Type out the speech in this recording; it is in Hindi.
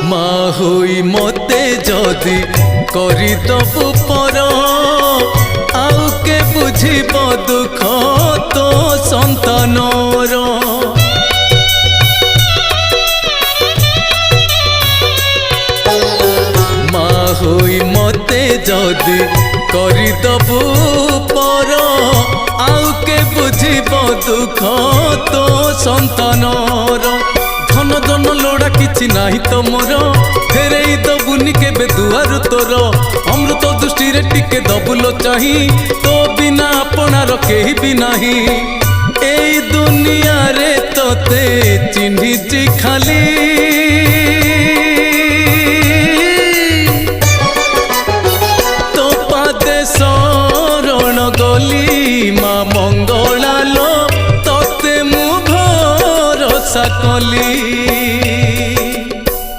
माँ होई मते जदि करिदबु पर आउ के बुझिब दुख तो संतानर। माँ होई मते जदि करिदबु पर आउ के बुझिब दुख तो संतानर। धन धन लोड़ा किछि नाही तो मोर फेरई दबुनि केबे दुआर तोर। अमृत दृष्टि रे टिके दबुलो चाही तो बिना अपनार केही भी नाही। एई दुनिया रे तोते चिन्हिछि खाली